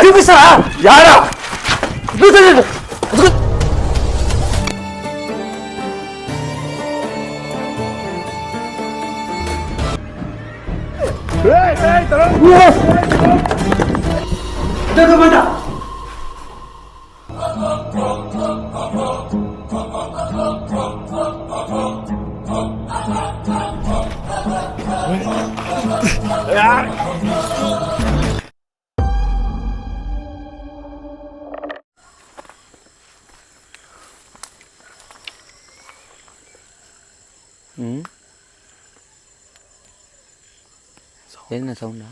చూపిస్తారా యారా ఏదైనా సౌండా?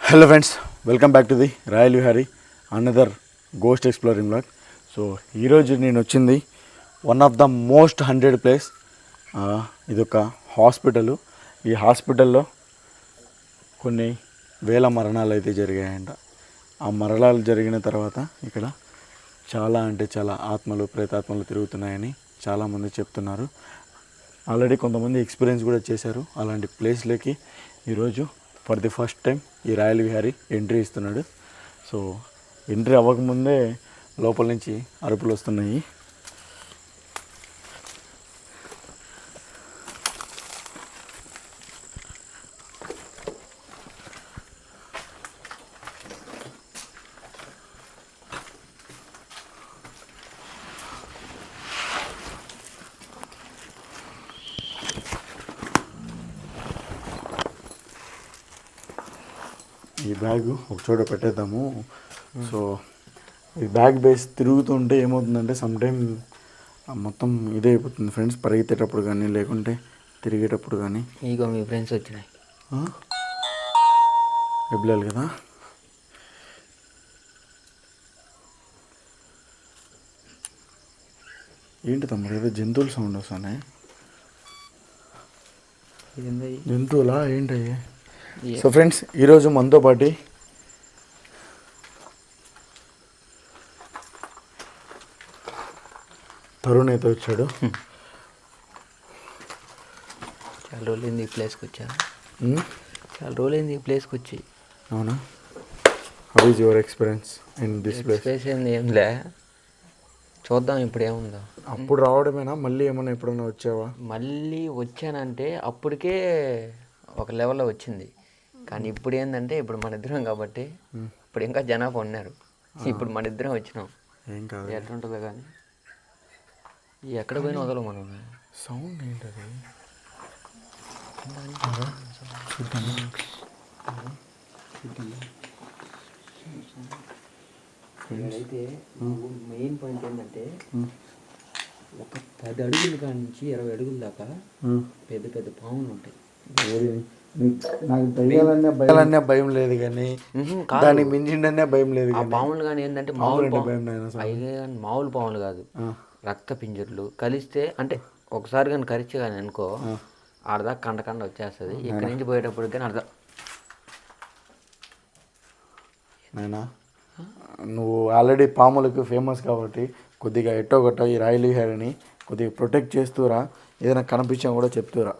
Hello friends, welcome back to the royal Vihari another ghost exploring blog. So ఈరోజు నేను వచ్చింది one of the most 100 place. ఇదొక హాస్పిటల్. ఈ హాస్పిటల్లో కొన్ని వేల మరణాలు అయితే జరిగాయంట. ఆ మరణాలు జరిగిన తర్వాత ఇక్కడ చాలా అంటే చాలా ఆత్మలు ప్రేతాత్మలు తిరుగుతున్నాయని చాలామంది చెప్తున్నారు. ఆల్రెడీ కొంతమంది ఎక్స్పీరియన్స్ కూడా చేశారు అలాంటి ప్లేస్లోకి. ఈరోజు ఫర్ ది ఫస్ట్ టైం ఈ రాయల్ విహారీ ఎంట్రీ ఇస్తున్నాడు. సో ఎంట్రీ అవ్వకముందే లోపల నుంచి అరుపులు వస్తున్నాయి. ఈ బ్యాగ్ ఒక చోట పెట్టేద్దాము. సో ఈ బ్యాగ్ బేస్ తిరుగుతుంటే ఏమవుతుందంటే సమ్ టైమ్ మొత్తం ఇదే అయిపోతుంది ఫ్రెండ్స్, పరిగెత్తేటప్పుడు కానీ లేకుంటే తిరిగేటప్పుడు కానీ. ఇగో మీ ఫ్రెండ్స్ వచ్చినాయి ఎబ్లాలి కదా. ఏంటి తమ్ముడు ఏదో జంతువుల సౌండ్ వస్తానే? జంతువులా ఏంటయ్యే? సో ఫ్రెండ్స్, ఈరోజు మనతో పాటు తరుణ్ అయితే వచ్చాడు. చాలా రోజులైంది ఈ ప్లేస్కి వచ్చా. చాలా రోజులైంది ఈ ప్లేస్కి వచ్చి. అవునా? How is your experience in this place? ఏం లే, చూద్దాం ఇప్పుడు ఏముందో. అప్పుడు రావడమేనా? మళ్ళీ ఏమన్నా ఎప్పుడన్నా వచ్చావా? మళ్ళీ వచ్చానంటే అప్పటికే ఒక లెవెల్లో వచ్చింది. కానీ ఇప్పుడు ఏంటంటే ఇప్పుడు మన ఇద్దరం కాబట్టి ఇప్పుడు ఇంకా జనాభా ఉన్నారు. ఇప్పుడు మన ఇద్దరం వచ్చినాం. ఏం కాదు, ఎట్లుంటుందో కానీ ఎక్కడ పోయినా వదలం మనం. సౌండ్ ఏంటది? అయితే మెయిన్ పాయింట్ ఏంటంటే ఒక 10 అడుగుల కాడ నుంచి 20 అడుగుల దాకా పెద్ద పెద్ద పాములు ఉంటాయి. నాకు దయ్యాలనే భయం లేదు కానీ దాన్ని మించిండనే భయం లేదు. పాములు కానీ ఏంటంటే మామూలు పాములు కాదు, రక్త పింజర్లు కలిస్తే అంటే ఒకసారి కానీ కరిచి కానీ అనుకో ఆడదాకా కండ వచ్చేస్తుంది. ఇక్కడి నుంచి పోయేటప్పుడు కానీ అర్థం. నేనా నువ్వు ఆల్రెడీ పాములకు ఫేమస్ కాబట్టి కొద్దిగా ఎట్టో గట్ట ఈ రాయల్ విహారీని కొద్దిగా ప్రొటెక్ట్ చేస్తూరా, ఏదైనా కనిపించా కూడా చెప్తూరా.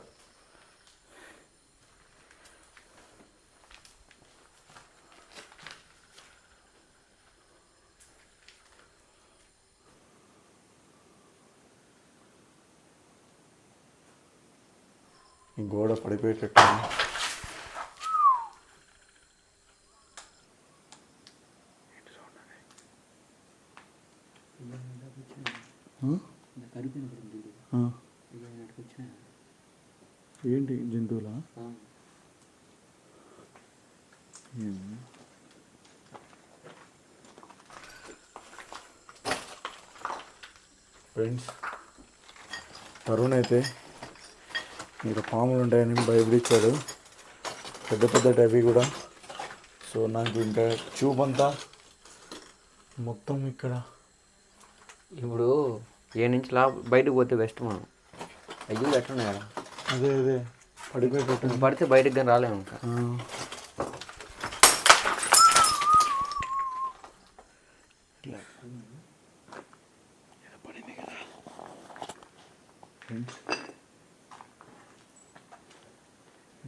ఈ గోడ పడిపోయేటట్టు ఏంటి జంతువులా? ఫ్రెండ్స్, తరుణ్ అయితే ఇంకా పాములు ఉంటాయని భయపడిచ్చాడు, పెద్ద పెద్ద అవి కూడా. సో నాకు ఇంకా చూపంతా మొత్తం ఇక్కడ ఇప్పుడు ఏ నుంచి బయటకు పోతే బెస్ట్. మనం అయ్యి ఎట్లున్నాయి కదా. అదే పడిపోయేటట్టు. పడితే బయటకు కానీ రాలేము ఇంకా.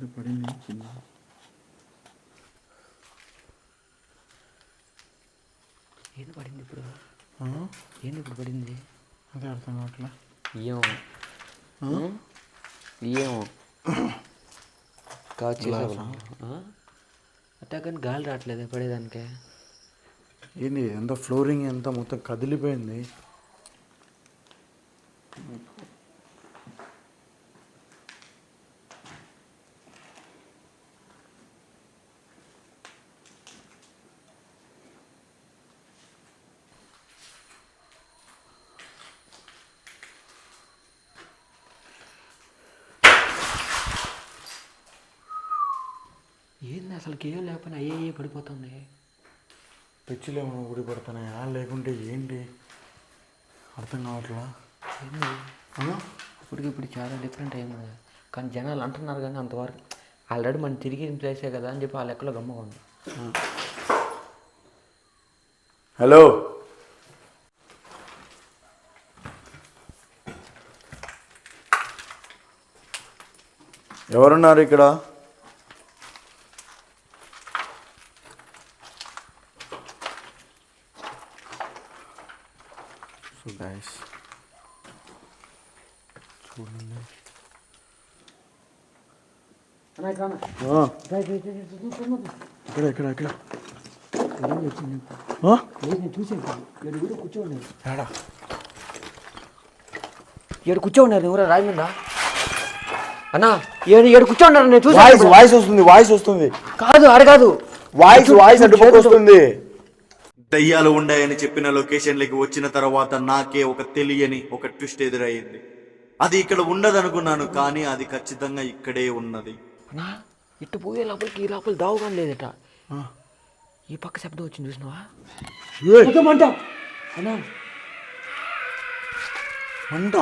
ఏదో పడింది ఏది పడింది ఇప్పుడు? ఏంది ఇప్పుడు పడింది? అదే అర్థం కావట్లే. ఏమో కావచ్చు అట్టా కానీ గాలి రావట్లేదు పడేదానికే. ఏంది ఎంత ఫ్లోరింగ్ ఎంత మొత్తం కదిలిపోయింది. ఏంది అసలు ఏం లేకపోయినా అయ్యే పడిపోతుంది. పిచ్చిలు ఏమైనా ఊడిపడుతున్నాయా లేకుంటే ఏంటి అర్థం కావట్లా. ఏంది ఇప్పుడు చాలా డిఫరెంట్ అయింది. కానీ జనాలు అంటున్నారు కానీ అంతవరకు ఆల్రెడీ మనం తిరిగి ప్లేసే కదా అని చెప్పి ఆ లెక్కలో గమ్మగా ఉంది. హలో, ఎవరున్నారు ఇక్కడ? సో గైస్ చూడండి, ఇక్కడ ఇక్కడ ఇక్కడ ఏడు కూర్చోండి ఎవరో రాయి మీద అన్నా. ఏడు కూర్చోండి నేను చూసి. వాయిస్ వస్తుంది, వాయిస్ వస్తుంది. కాదు అడగాదు, వాయిస్ అడ్డుపక్క వస్తుంది. దయ్యాలు ఉన్నాయని చెప్పిన లొకేషన్లకి వచ్చిన తర్వాత నాకే ఒక తెలియని ఒక ట్విస్ట్ ఎదురయ్యింది. అది ఇక్కడ ఉండదనుకున్నాను కానీ అది ఖచ్చితంగా ఇక్కడే ఉన్నది. అన్నా ఇటు పోయే లోపలికి ఈ లోపల దావుగా లేదట. ఈ పక్క శబ్దం వచ్చింది చూసినావా? అన్నా అంట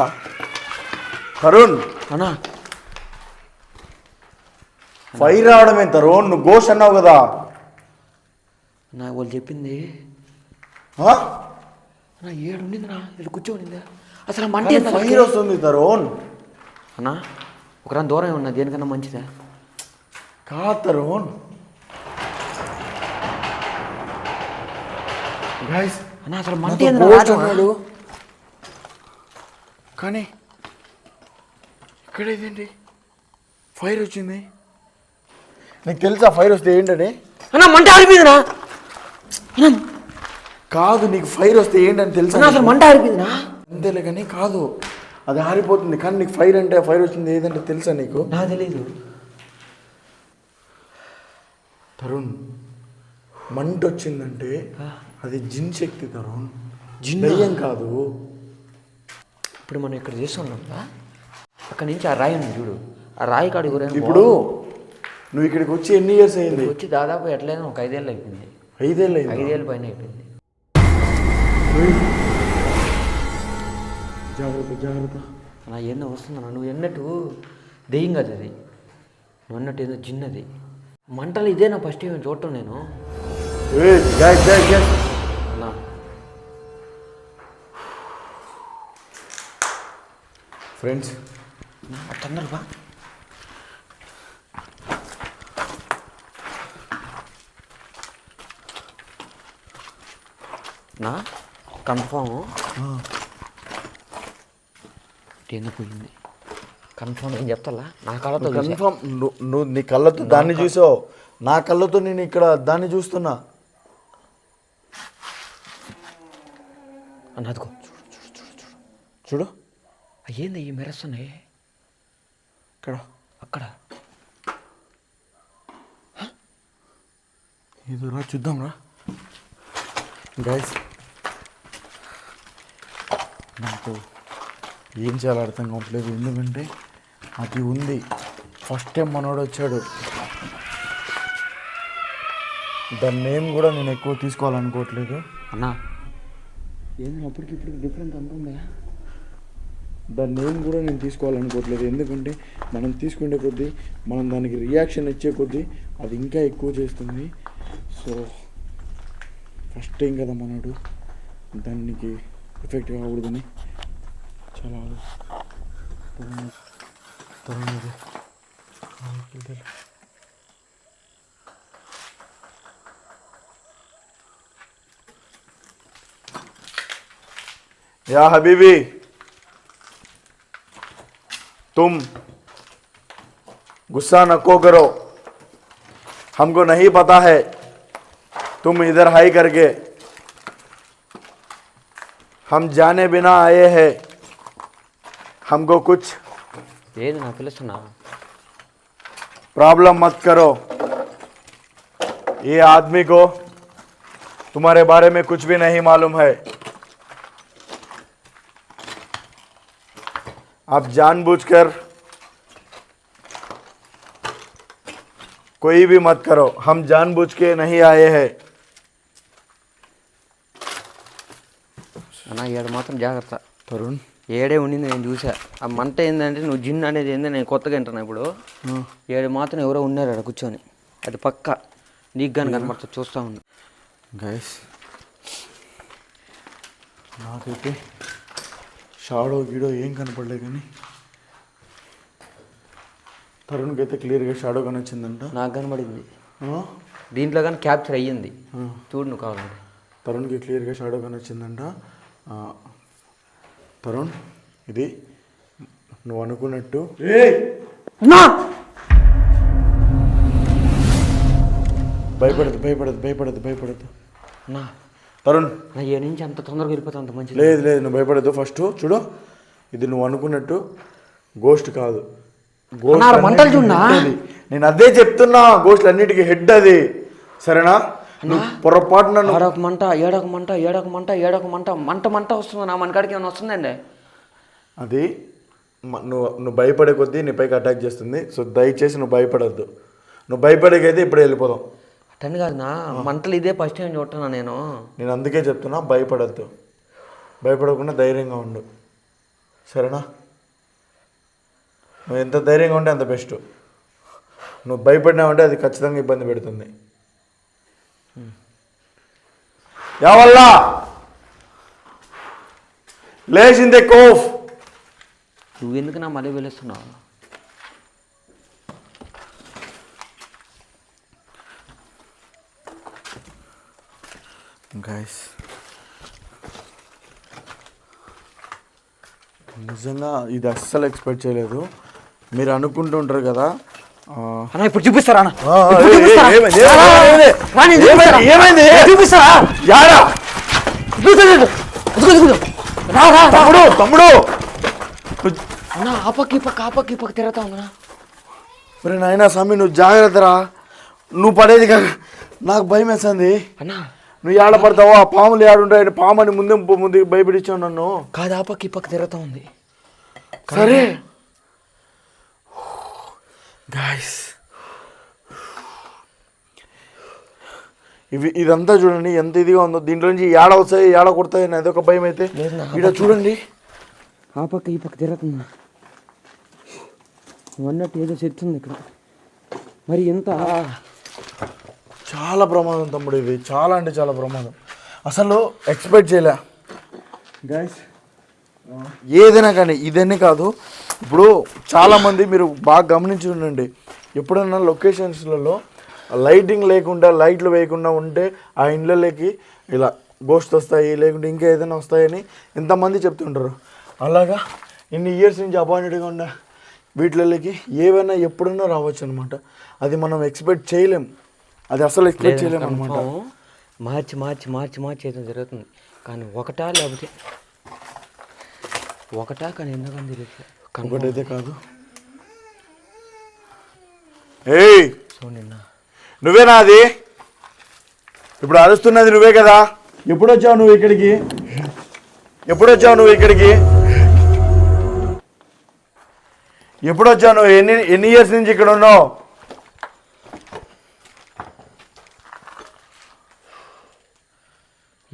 తరుణ్ అన్నా ఫైర్ రావడం ఏం తరుణ్? నువ్వు గోష్ అన్నావు కదా. నాకు వాళ్ళు చెప్పింది అన్నా ఏడుండిందినా ఇది కూర్చోనిందా అసలు మంట ఫైర్ వస్తుంది తరుణ్. అన్నా ఒకరా దూరం ఉన్నా దేనికన్నా మంచిదా కాదు తరుణ్. గైస్ అన్నా అసలు మంట అన్నాడు కానీ ఇక్కడ ఇదేంటి ఫైర్ వచ్చింది? నీకు తెలుసా ఫైర్ వస్తే ఏంటని? అన్నా మంట ఆరిపోయిందినా. కాదు, నీకు ఫైర్ వస్తే ఏంటని తెలుసా? అసలు మంట ఆరిపోయిందినా. అంతేలే కానీ కాదు, అది ఆరిపోతుంది కానీ నీకు ఫైర్ అంటే ఫైర్ వచ్చింది ఏదంటే తెలుసా నీకు? నాకు తెలీదు తరుణ్. మంట వచ్చిందంటే అది జిన్ శక్తి తరుణ్, జిన్ దయ్యం కాదు. ఇప్పుడు మనం ఇక్కడ చేస్తున్నాం కదా, అక్కడి నుంచి ఆ రాయి ఉంది చూడు, ఆ రాయి కాడి గురించి. ఇప్పుడు నువ్వు ఇక్కడికి వచ్చి ఎన్ని ఇయర్స్ అయింది? వచ్చి దాదాపు ఎట్లయినా ఒక 5 ఏళ్ళు అయిపోయింది. 5 ఏళ్ళు అయింది. 5 ఏళ్ళ పైన అయిపోయింది. జాగ్రత్త జాగ్రత్త. అలా ఎన్నో వస్తుందన్నా, నువ్వు ఎన్నట్టు దెయ్యం కదా అది, నువ్వు అన్నట్టు ఏదో జిన్నది మంటలు. ఇదే నా ఫస్ట్ టైం చూడటం నేను. అలా ఫ్రెండ్స్ తొందరగా నా కన్ఫామ్ ఏందో పోయింది. కన్ఫామ్ ఏం చెప్తా నా కళ్ళతో కన్ఫామ్. నువ్వు నీ కళ్ళతో దాన్ని చూసావు, నా కళ్ళతో నేను ఇక్కడ దాన్ని చూస్తున్నా. అన్నదిగో చూడు ఏంది ఈ మెరుస్తున్నాయి ఇక్కడ అక్కడ. ఏదో రా చూద్దాం రా గైస్. నాకు ఏం చేయాలో అర్థం కావట్లేదు, ఎందుకంటే అది ఉంది. ఫస్ట్ టైం మనోడు వచ్చాడు, దాని నేమ్ కూడా నేను ఎక్కువ తీసుకోవాలనుకోవట్లేదు. అన్నా ఏంది అప్పటికి ఇప్పుడు డిఫరెంట్ అంటుందా? దాని నేమ్ కూడా నేను తీసుకోవాలనుకోవట్లేదు, ఎందుకంటే మనం తీసుకునే కొద్దీ, మనం దానికి రియాక్షన్ ఇచ్చే కొద్దీ అది ఇంకా ఎక్కువ చేస్తుంది. సో ఫస్ట్ టైం కదా మనోడు, దానికి ఎఫెక్ట్ కాకూడదని చాలా या हबीबी, तुम गुस्सा नको करो, हमको नहीं पता है तुम इधर हाई करके, हम जाने बिना आए हैं, हमको कुछ ఏది నా పిలుస్తున్నా प्रॉब्लम मत करो। ये आदमी को तुम्हारे बारे में कुछ भी नहीं मालूम है। आप जानबूझकर कोई भी मत करो, हम जानबूझ के नहीं आए हैं। అన్న ఏడు మాత్రం జాగ్రత్త. తరుణ్, ఏడే ఉండింది నేను చూసా. ఆ మంట ఏంటంటే నువ్వు జిన్ అనేది ఏందో నేను కొత్తగా వింటున్నా ఇప్పుడు. ఏడు మాత్రం ఎవరో ఉన్నారు అక్కడ కూర్చొని, అది పక్క నీకు కానీ కనపడుతుంది, చూస్తూ ఉంది. గైస్, నాకైతే షాడో గీడో ఏం కనపడలే, కానీ తరుణ్కి అయితే క్లియర్గా షాడో కనొచ్చిందంట. నాకు కనబడింది దీంట్లో కానీ క్యాప్చర్ అయ్యింది, చూడు నువ్వు కావాలంటే. తరుణ్కి క్లియర్గా షాడో కనొచ్చిందంట. తరుణ్, ఇది నువ్వు అనుకున్నట్టు భయపడదు భయపడదు భయపడదు భయపడదు నా తరుణ్. నా ఏ నుంచి అంత తొందరగా వెళ్ళిపోతా అంత మంచిది. లేదు లేదు, నువ్వు భయపడదు. ఫస్ట్ చూడు, ఇది నువ్వు అనుకున్నట్టు గోస్ట్ కాదు. మంటలు చూడనా, నేను అదే చెప్తున్నా, గోస్ట్లు అన్నిటికీ హెడ్ అది, సరేనా? నువ్వు పొరపాటున ఏడొక మంట ఏడొక మంట ఏడొక మంట ఏడొక మంట మంట మంట వస్తుంది నా మనకాడికి ఏమైనా వస్తుందండి. అది నువ్వు భయపడే కొద్దీ నీ పైకి అటాక్ చేస్తుంది. సో దయచేసి నువ్వు భయపడద్దు. నువ్వు భయపడేకైతే ఇప్పుడు వెళ్ళిపోదాం. అటని కాదు నా మంటలు ఇదే ఫస్ట్ టైం చూస్తున్నా నేను. అందుకే చెప్తున్నా, భయపడద్దు. భయపడకుండా ధైర్యంగా ఉండు, సరేనా? నువ్వు ఎంత ధైర్యంగా ఉంటే అంత బెస్ట్. నువ్వు భయపడినావంటే అది ఖచ్చితంగా ఇబ్బంది పెడుతుంది. యావల్లా లేచిందే కోఫ్. నువ్వు ఎందుకు నా మళ్ళీ పిలుస్తున్నావు? గైస్, నిజంగా ఇది అస్సలు ఎక్స్పెక్ట్ చేయలేదు. మీరు అనుకుంటుంటారు కదా, అన్న ఇప్పుడు చూపిస్తారా? ఏమైంది? చూపిస్తారా? తమ్ముడు తమ్ముడు, అన్న ఆ పక్క ఈ పక్క తిరుగుతా ఉందన్నా. మరి నాయనా స్వామి, నువ్వు జాగ్రత్తరా. నువ్వు పడేది కాదు, నాకు భయం వేస్తుంది. అన్నా నువ్వు ఏడ పడతావో, ఆ పాములు ఏడుంటాయని పామని ముందు భయపడిచ్చావు నన్ను. కాదు, ఆ పక్క ఈ పక్క తిరుగుతా ఉంది. సరే గాయస్, ఇదంతా చూడండి ఎంత ఇదిగా ఉందో. దీంట్లో నుంచి ఏడ వస్తాయి ఏడ కొడతాయి అని అదొక భయం. అయితే ఇక్కడ చూడండి, ఆ పక్క ఈ పక్క తిరుగుతుందా అన్నట్టు ఏదో చెప్తుంది ఇక్కడ. మరి ఎంత చాలా ప్రమాదం తమ్ముడు, ఇది చాలా అంటే చాలా ప్రమాదం. అసలు ఎక్స్పెక్ట్ చేయలే గాయస్. ఏదైనా కానీ ఇదన్నీ కాదు. ఇప్పుడు చాలామంది మీరు బాగా గమనించి ఉండండి, ఎప్పుడన్నా లొకేషన్స్లలో లైటింగ్ లేకుండా లైట్లు వేయకుండా ఉంటే ఆ ఇండ్లలోకి ఇలా గోస్ట్ వస్తాయి, లేకుంటే ఇంకా ఏదైనా వస్తాయని ఎంతమంది చెప్తుంటారు. అలాగా ఇన్ని ఇయర్స్ నుంచి అపాయింటెడ్గా ఉన్న వీటిలకి ఏవైనా ఎప్పుడైనా రావచ్చు అనమాట. అది మనం ఎక్స్పెక్ట్ చేయలేం, అది అసలు ఎక్స్పెక్ట్ చేయలేము అనమాట. మార్చి మార్చి మార్చి మార్చి అయితే జరుగుతుంది, కానీ ఒకటా లేకపోతే ఒకటా కానీ ఎందుకని తెలియదు. ఒకటైతే కాదు. ఏయ్ చూడన్నా, నువ్వేనా అది? ఇప్పుడు అరుస్తున్నది నువ్వే కదా? ఎప్పుడు వచ్చావు నువ్వు ఇక్కడికి? ఎప్పుడు వచ్చావు నువ్వు ఎన్ని ఇయర్స్ నుంచి ఇక్కడ ఉన్నావు?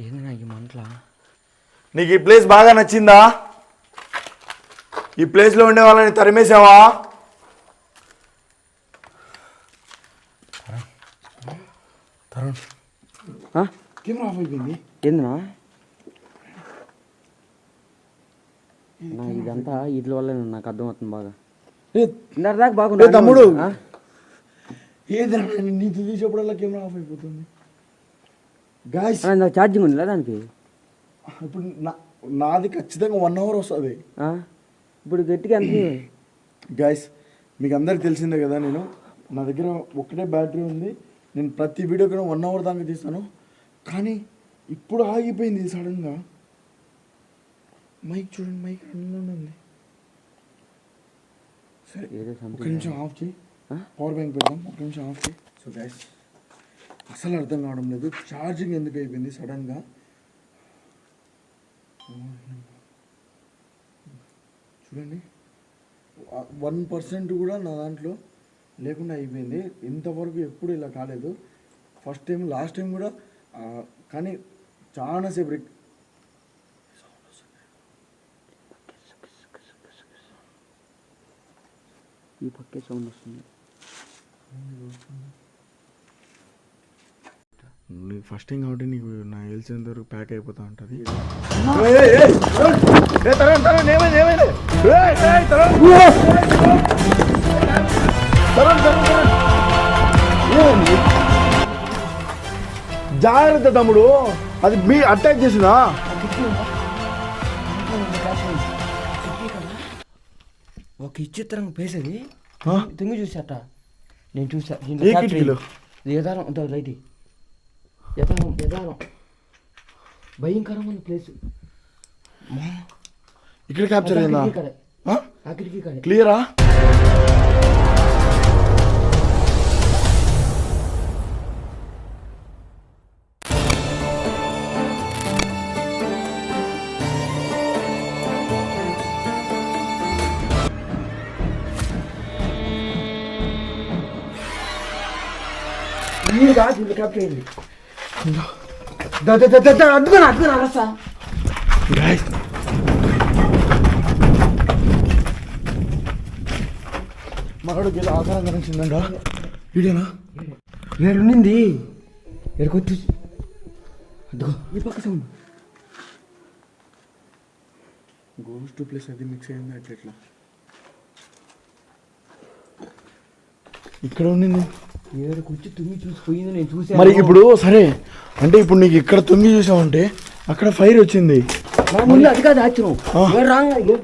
ఏంది నాకు ఈ మంటలా? నీకు ఈ ప్లేస్ బాగా నచ్చిందా? ఈ ప్లేస్లో ఉండే వాళ్ళని తరిమేసావా? తరుణ్, కెమెరా ఆఫ్ అయిపోయింది. ఏందినా నా ఇదంతా వీటి వల్ల నాకు అర్థమవుతుంది బాగా. దాకా బాగుంది తమ్ముడు ఏది నీకు తీసేప్పుడల్లా కెమెరా ఆఫ్ అయిపోతుంది. గాయస్ నాకు ఛార్జింగ్ ఉంది దానికి. ఇప్పుడు నాది ఖచ్చితంగా 1 hour వస్తుంది. ఇప్పుడు గట్టిగా ఎంత గాయస్ మీకు అందరికి తెలిసిందే కదా, నా దగ్గర ఒకటే బ్యాటరీ ఉంది. నేను ప్రతి వీడియో కూడా 1 hour దాకా తీస్తాను. కానీ ఇప్పుడు ఆగిపోయింది సడన్గా. మైక్ చూడండి, మైక్ రన్లోనే ఉంది. సరే ఒక నిమిషం ఆఫ్ చేయి, పవర్ బ్యాంక్ పెడదాం. ఒక నిమిషం ఆఫ్ చేయి. సో గైస్ అసలు అర్థం కావడం లేదు ఛార్జింగ్ ఎందుకు అయిపోయింది సడన్గా. చూడండి 1% కూడా నా దాంట్లో లేకుండా అయిపోయింది. ఇంతవరకు ఎప్పుడు ఇలా కాలేదు. ఫస్ట్ టైం, లాస్ట్ టైం కూడా. కానీ చాలాసేపు ఈ పక్కే సౌండ్ వస్తుంది. నీకు ఫస్ట్ టైం కాబట్టి నీకు నాకు తెలిసినంత వరకు ప్యాక్ అయిపోతా ఉంటుంది. జాగ్రత్త తమ్ముడు, అది మీ అటాక్ చేసిందా? ఒక విచిత్రంగా పేసేది తింగి చూసాట. నేను చూసా యథారం ఉంటుంది. రైట్ యథారం భయంకరంగా ఉంది ప్లేస్. ఇక్కడ క్యాప్చర్ అయిందా? అక్కడికి క్లియరా? క్యాప్చర్ అయింది. అద్దుకున్నా అరసా మరొకటి ఏదో ఆకారం కనిపించిందంట. వీడేనా? నేడుండింది ఎక్కడికొచ్చి అద్దుకో ఈ పక్క సౌండ్. గోస్ట్ ప్లేస్ అది మిక్స్ అయింది అట్లా. ఇక్కడ ఉండింది ఏడుకొచ్చి తుంగి చూసిపోయింది. నేను చూసా. మరి ఇప్పుడు సరే అంటే ఇప్పుడు నీకు ఇక్కడ తుంగి చూసావంటే అక్కడ ఫైర్ వచ్చింది. ముందు అది కాదు ఆశ్చర్యం.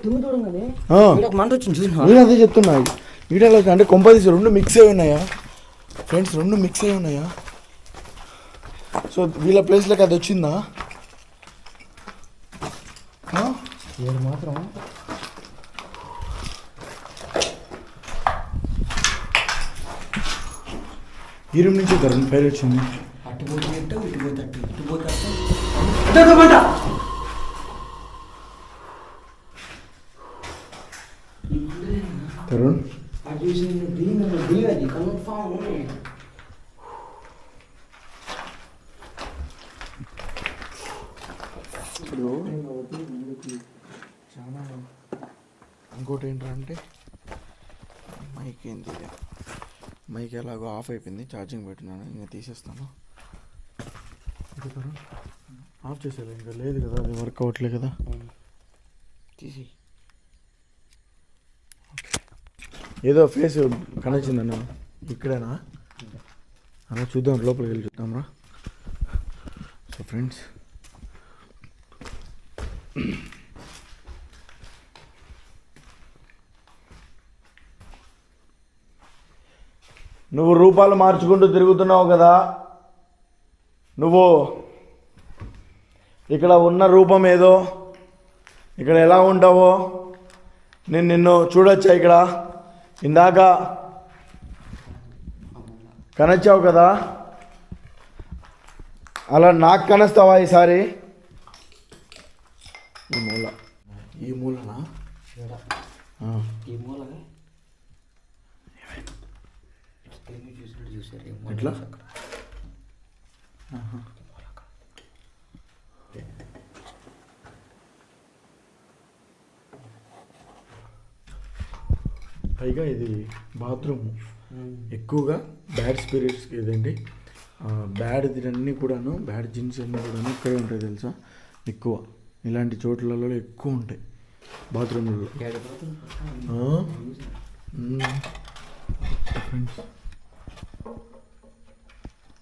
తుంగి చూడంగానే మంట వచ్చింది చూసిన. నేను అదే చెప్తున్నా. వీడియోలో అంటే కొంపదీసి 2 మిక్స్ అయి ఉన్నాయా ఫ్రెండ్స్? 2 మిక్స్ అయి ఉన్నాయా? సో వీళ్ళ ప్లేస్లోకి అది వచ్చిందా? మాత్రం ఈ రూమ్ నుంచి ఫైర్ వచ్చింది. తరుణ్ చాలా. ఇంకోటి ఏంటంటే మైక్ ఏంటి, మైక్ ఎలాగో ఆఫ్ అయిపోయింది. ఛార్జింగ్ పెట్టినాను, ఇంకా తీసేస్తాను. ఆఫ్ చేసేది ఇంకా లేదు కదా, అది వర్క్ అవ్వట్లేదు కదా. తీసి ఏదో ఫేస్ కనొచ్చిందన్న ఇక్కడేనా? అలా చూద్దాం, లోపలికి వెళ్ళి చూద్దాం రా. సో ఫ్రెండ్స్ నువ్వు రూపాలు మార్చుకుంటూ తిరుగుతున్నావు కదా, నువ్వు ఇక్కడ ఉన్న రూపం ఏదో ఇక్కడ ఎలా ఉంటావో నేను నిన్ను చూడొచ్చా? ఇక్కడ ఇందాక కనొచ్చావు కదా, అలా నాకు కనొస్తావా ఈసారి? ఈ మూలనా? ఈ మూల ఎట్లా? పైగా ఇది బాత్రూమ్. ఎక్కువగా బ్యాడ్ స్పిరిట్స్ ఇదండి, బ్యాడ్ ఇదన్నీ కూడాను, బ్యాడ్ జిన్స్ అన్నీ కూడాను ఇక్కడే ఉంటాయి తెలుసా. ఎక్కువ ఇలాంటి చోట్లలో ఎక్కువ ఉంటాయి బాత్రూమ్లలో.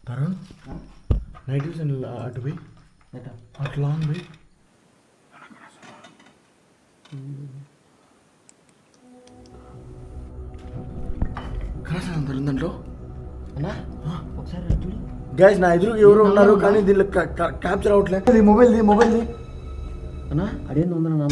తరుణ్ నైట్ విజన్ అటు పోయి అట్లా ఉంది కనసరం దాంట్లో ఒకసారి చూడు గ్యాస్ నా ఎదురు ఎవరు ఉన్నారు కానీ దీనిలో క్యాప్చర్ అవ్వట్లేదు మొబైల్ది అన్నా అదేంది ఉందన్న నా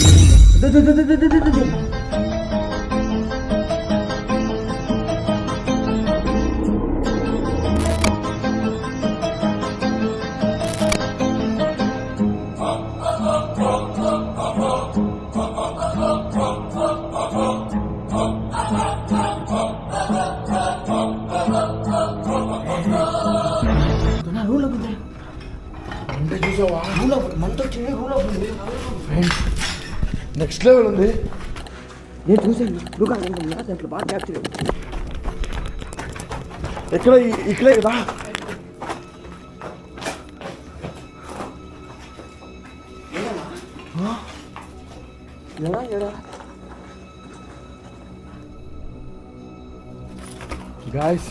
అంటే చూసావా మనతో వచ్చింది రూల్ అవుతుంది నెక్స్ట్ లెవెల్ ఉంది నేను చూసాను దాంట్లో బాగా క్యాప్చర్ ఎక్కడ ఇక్కడే కదా గాయస్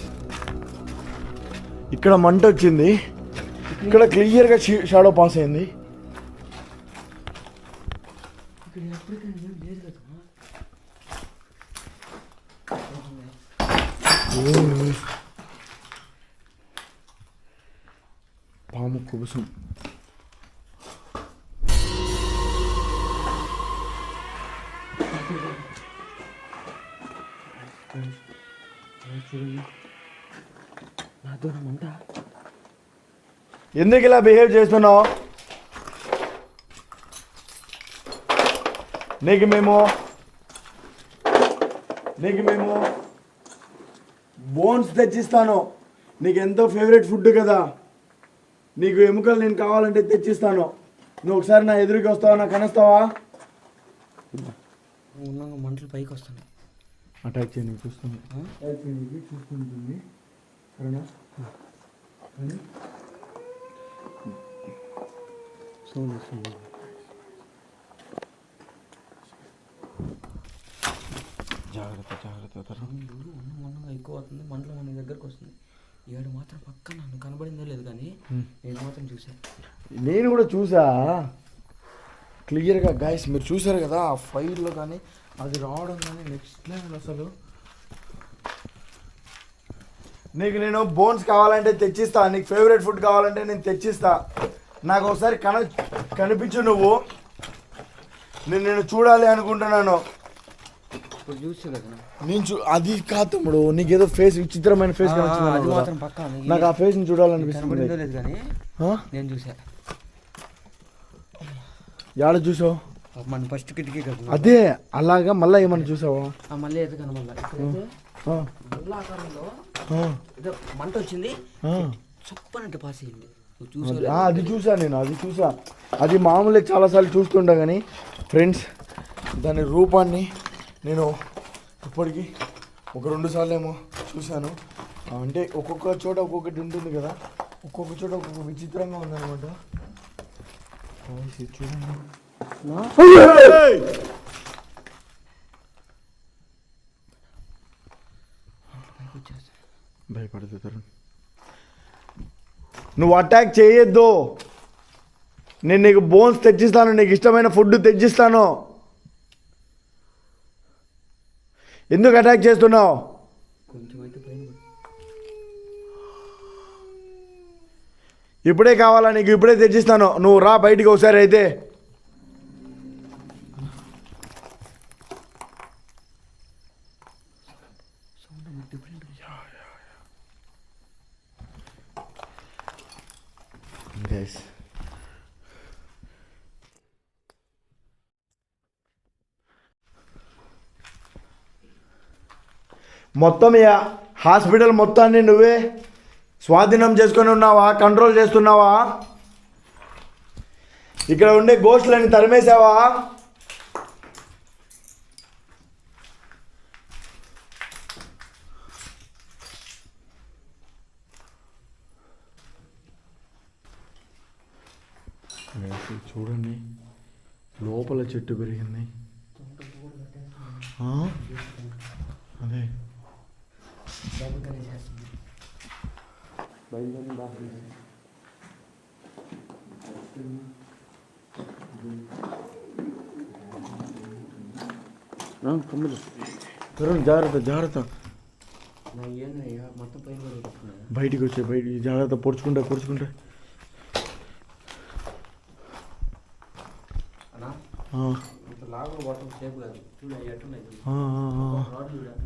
ఇక్కడ మంట వచ్చింది ఇక్కడ క్లియర్గా షాడో పాస్ అయింది పాము కుబుసం ఎందుకు ఇలా బిహేవ్ చేస్తున్నావు నీకు మేము బోన్స్ తెచ్చిస్తాను నీకు ఎంతో ఫేవరెట్ ఫుడ్ కదా నీకు ఎముకలు నేను కావాలంటే తెచ్చిస్తాను నువ్వు ఒకసారి నా ఎదురుకి వస్తావా నాకు కనేస్తావా ఉన్నాక మంటలు పైకి వస్తున్నాయి అటాక్ చేయడానికి చూస్తుంది సరేనా జాగ్రత్త ఎక్కువ అవుతుంది మంటలు మన దగ్గరకు వస్తుంది ఏడు మాత్రం పక్కన నన్ను కనబడిందో లేదు కానీ నేను మాత్రం చూసాను నేను కూడా చూసా క్లియర్గా గాయస్ మీరు చూసారు కదా ఆ ఫైర్లో కానీ అది రావడం కానీ నెక్స్ట్ లెవెల్ అసలు నీకు నేను బోన్స్ కావాలంటే తెచ్చిస్తా నీకు ఫేవరెట్ ఫుడ్ కావాలంటే నేను తెచ్చిస్తా నాకు ఒకసారి కనిపించు నువ్వు నేను చూడాలి అనుకుంటున్నాను నేను అది కాదు తమ్ముడు నీకేదో ఫేస్ విచిత్రమైన ఫేస్ కనిపించింది నాకు ఆ ఫేస్ చూడాలనిపిస్తుంది నేను చూసా యాడ చూసావు మన ఫస్ట్ కిటికీ కదా అదే అలాగా మళ్ళీ ఏమన్నా చూసావా మళ్ళీ అయితే కనబడలా మంట వచ్చింది చప్పనంటే పాస్ అయింది అది చూసా నేను అది మామూలుగా చాలాసార్లు చూస్తుంటా కానీ ఫ్రెండ్స్ దాని రూపాన్ని నేను ఇప్పటికీ ఒక 2 సార్లు ఏమో చూశాను అంటే ఒక్కొక్క చోట ఒక్కొక్కటి ఉంటుంది కదా ఒక్కొక్క చోట ఒక్కొక్క విచిత్రంగా ఉందన్నమాట చూడండి భయపడుతారు నువ్వు అటాక్ చేయొద్దు నేను నీకు బోన్స్ తెచ్చిస్తాను నీకు ఇష్టమైన ఫుడ్ తెచ్చిస్తాను ఎందుకు అటాక్ చేస్తున్నావు ఇప్పుడే కావాలా నీకు ఇప్పుడే తెచ్చిస్తాను నువ్వు రా బయటికి ఒకసారి అయితే మొత్తం హాస్పిటల్ మొత్తాన్ని నువ్వే స్వాధీనం చేసుకొని ఉన్నావా కంట్రోల్ చేస్తున్నావా ఇక్కడ ఉండే గోస్ట్లని తరిమేసావా చూడండి లోపల చెట్టు పెరిగింది అదే తమ్ముడు తరుణ్ జాగ్రత్త జాగ్రత్త మొత్తం పైన బయటికి వచ్చే బయటికి జాగ్రత్త పొడుచుకుంటా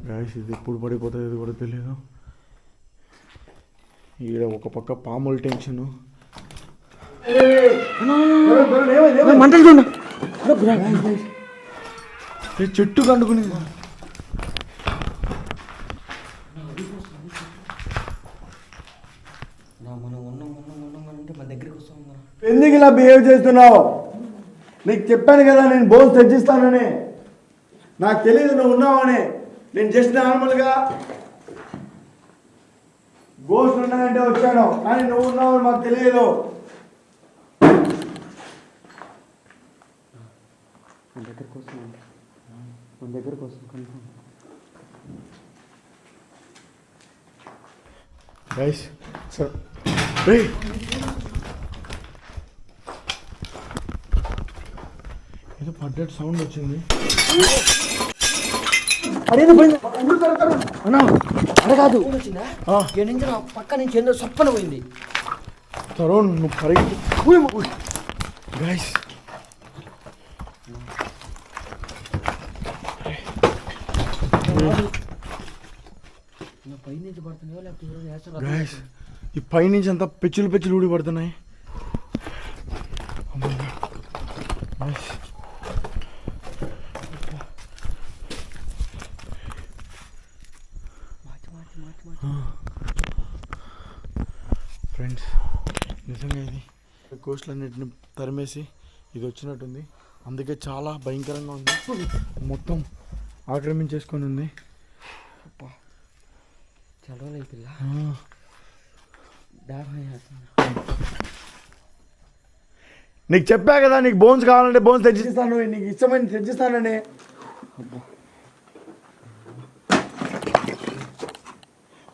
గాయస్ ఇది ఎప్పుడు పడిపోతుంది ఇది కూడా తెలియదు. ఈడ ఒక పక్క పాముల టెన్షన్ మంటలు చెట్టు కండుకుని ఎందుకు ఇలా బిహేవ్ చేస్తున్నావు? నీకు చెప్పాను కదా నేను బోన్స్ తెచ్చిస్తానని. నాకు తెలియదు నువ్వు ఉన్నావని. నేను జస్ట్ నార్మల్గా గోస్ట్ ఉన్నాయంటే వచ్చాను, కానీ నువ్వు ఉన్నావని మాకు తెలియదు. మన దగ్గర కోసం గైస్ సార్ ఏదో పడ్డట్టు సౌండ్ వచ్చింది. అదే కాదు నుంచి పక్క నుంచి ఏందో సప్పన పోయింది. తరుణ్ నువ్వు పరిగెత్తి గైస్ గైస్ ఈ పైనుంచి అంతా పెచ్చులు ఊడి పడుతున్నాయి. ఫ్రెండ్స్ నిజంగా ఇది కోస్టులన్నిటిని తరిమేసి ఇది వచ్చినట్టుంది. అందుకే చాలా భయంకరంగా ఉంది. మొత్తం ఆక్రమించేసుకొని ఉంది. నీకు చెప్పా కదా నీకు బోన్స్ కావాలంటే బోన్స్ తెచ్చిస్తాను, నీకు ఇష్టమైన తెచ్చిస్తానని.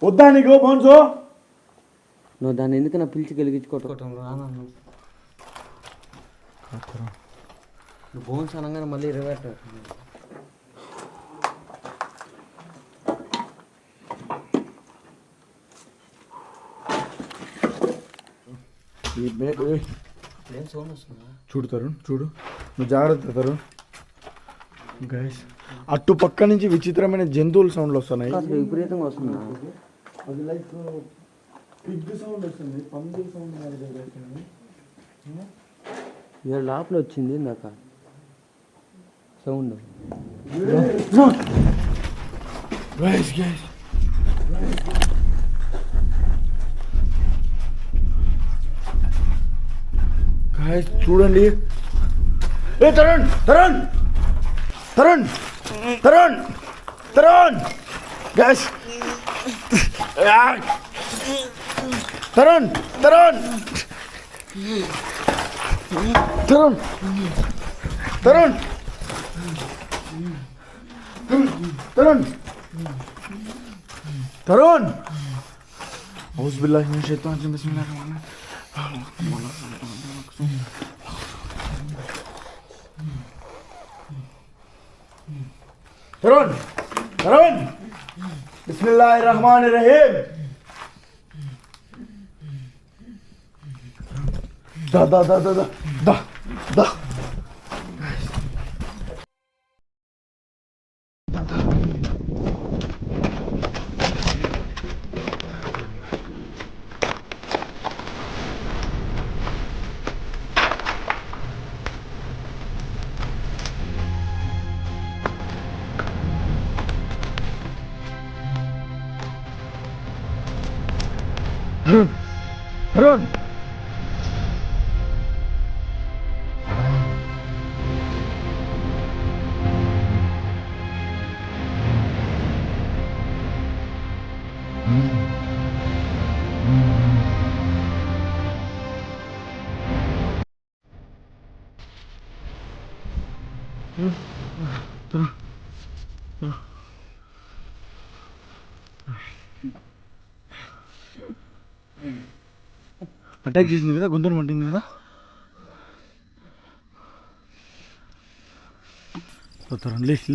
వద్దా నీకు బోన్స్? నువ్వు దాన్ని ఎందుకు నా పిలిచి గెలిగించుకోవటం రాను. నువ్వు బోన్స్ అనగానే మళ్ళీ రివర్ట్ చూడు తరుణ్ చూడు, నువ్వు జాగ్రత్త తరుణ్. గైస్ అటు పక్క నుంచి విచిత్రమైన జంతువుల సౌండ్లు వస్తున్నాయి. విపరీతంగా వస్తుంది. అది లైక్ పిగ్ సౌండ్ వస్తుంది, పందుల సౌండ్ లోపల వచ్చింది ఇందాక సౌండ్. గైస్ గైస్ గైస్ చూడండి. ఏ తరుణ్ తరుణ్ తరుణ్ తరుణ్ తరుణ్ గైస్ తరుణ్ తరుణ్ తరుణ్ తరుణ్ తరుణ్ తరుణ్ ఔజ్ బిల్లాహి మినష్ షైతానిర్ రజీమ్ బిస్మిల్లాహిర్ రహమానిర్ తరుణ్ తరుణ్ బిస్మిల్లాహిర్ రహమానిర్ రహీమ్. దా దా దా దా దా దా తరుణ్ అటాక్ చేసింది కదా, గొంతును పట్టింది కదా.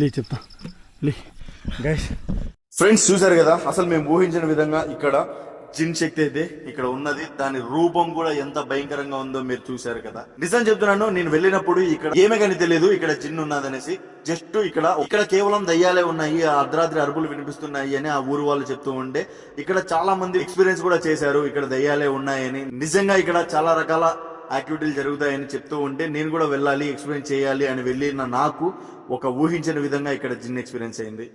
లే చెప్తా లే గైస్. ఫ్రెండ్స్ చూసారు కదా, అసలు మేము ఊహించిన విధంగా ఇక్కడ జిన్ శక్తి అయితే ఇక్కడ ఉన్నది. దాని రూపం కూడా ఎంత భయంకరంగా ఉందో మీరు చూసారు కదా. నిజం చెప్తున్నాను, నేను వెళ్ళినప్పుడు ఇక్కడ ఏమే కానీ తెలియదు ఇక్కడ జిన్ ఉన్నదనేసి. జస్ట్ ఇక్కడ కేవలం దయ్యాలే ఉన్నాయి, అర్ధరాత్రి అరుపులు వినిపిస్తున్నాయి అని ఆ ఊరు వాళ్ళు చెప్తూ ఉంటే, ఇక్కడ చాలా మంది ఎక్స్పీరియన్స్ కూడా చేశారు ఇక్కడ దయ్యాలే ఉన్నాయని. నిజంగా ఇక్కడ చాలా రకాల యాక్టివిటీలు జరుగుతాయని చెప్తూ ఉంటే నేను కూడా వెళ్ళాలి, ఎక్స్పీరియన్స్ చేయాలి అని వెళ్ళిన నాకు ఒక ఊహించిన విధంగా ఇక్కడ జిన్ ఎక్స్పీరియన్స్ అయింది.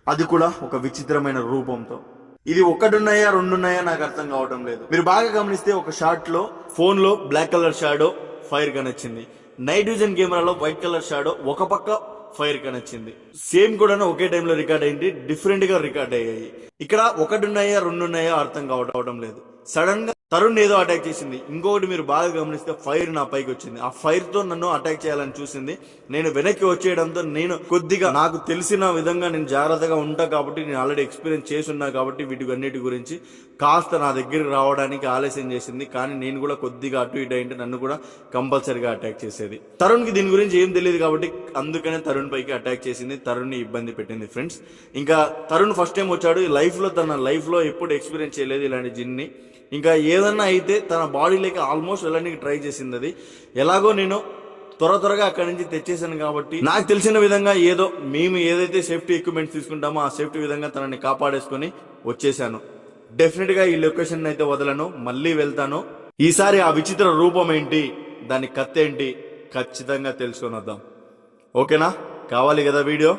అది కూడా ఒక విచిత్రమైన రూపంతో. ఇది ఒకటున్నాయా రెండున్నాయా నాకు అర్థం కావడం లేదు. మీరు బాగా గమనిస్తే ఒక షాట్ లో ఫోన్ లో బ్లాక్ కలర్ షాడో ఫైర్ కనొచ్చింది, నైట్ విజన్ కెమెరాలో వైట్ కలర్ షాడో ఒక పక్క ఫైర్ కనొచ్చింది. సేమ్ కూడా ఒకే టైంలో రికార్డ్ అయింది, డిఫరెంట్ గా రికార్డ్ అయ్యాయి. ఇక్కడ ఒకటున్నాయా రెండున్నాయా అర్థం కావడం లేదు. సడన్ గా తరుణ్ ఏదో అటాక్ చేసింది. ఇంకొకటి మీరు బాగా గమనిస్తే ఫైర్ నా పైకి వచ్చింది. ఆ ఫైర్ తో నన్ను అటాక్ చేయాలని చూసింది. నేను వెనక్కి వచ్చేయడంతో నేను కొద్దిగా నాకు తెలిసిన విధంగా నేను జాగ్రత్తగా ఉంటా కాబట్టి, నేను ఆల్రెడీ ఎక్స్పీరియన్స్ చేస్తున్నా కాబట్టి వీటికన్నిటి గురించి కాస్త నా దగ్గరికి రావడానికి ఆలస్యం చేసింది. కానీ నేను కూడా కొద్దిగా అటు ఇటు అయింటే నన్ను కూడా కంపల్సరీగా అటాక్ చేసేది. తరుణ్ కి దీని గురించి ఏం తెలియదు కాబట్టి అందుకనే తరుణ్ పైకి అటాక్ చేసింది, తరుణ్ ని ఇబ్బంది పెట్టింది. ఫ్రెండ్స్, ఇంకా తరుణ్ ఫస్ట్ టైం వచ్చాడు తన లైఫ్ లో ఎప్పుడు ఎక్స్పీరియన్స్ చేయలేదు ఇలాంటి జిన్ని. ఇంకా ఏదన్నా అయితే తన బాడీలోకి ఆల్మోస్ట్ వెళ్ళడానికి ట్రై చేసింది. అది ఎలాగో నేను త్వరగా అక్కడి నుంచి తెచ్చేసాను కాబట్టి నాకు తెలిసిన విధంగా మేము ఏదైతే సేఫ్టీ ఎక్విప్మెంట్స్ తీసుకుంటామో ఆ సేఫ్టీ విధంగా తనని కాపాడేసుకొని వచ్చేసాను. డెఫినెట్ గా ఈ లొకేషన్ అయితే వదలను, మళ్ళీ వెళ్తాను. ఈసారి ఆ విచిత్ర రూపం ఏంటి, దాని కథ ఏంటి ఖచ్చితంగా తెలుసుకొని వద్దాం. ఓకేనా? కావాలి కదా వీడియో?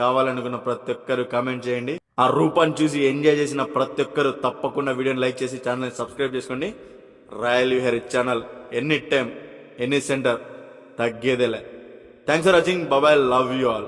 కావాలనుకున్న ప్రతి ఒక్కరు కామెంట్ చేయండి. ఆ రూపాన్ని చూసి ఎంజాయ్ చేసిన ప్రతి ఒక్కరు తప్పకుండా వీడియోని లైక్ చేసి ఛానల్ని సబ్స్క్రైబ్ చేసుకోండి. Royal Vihari channel any time any centre తగ్గేదేలే. Thanks for watching. బాబాయ్, లవ్ యూ ఆల్.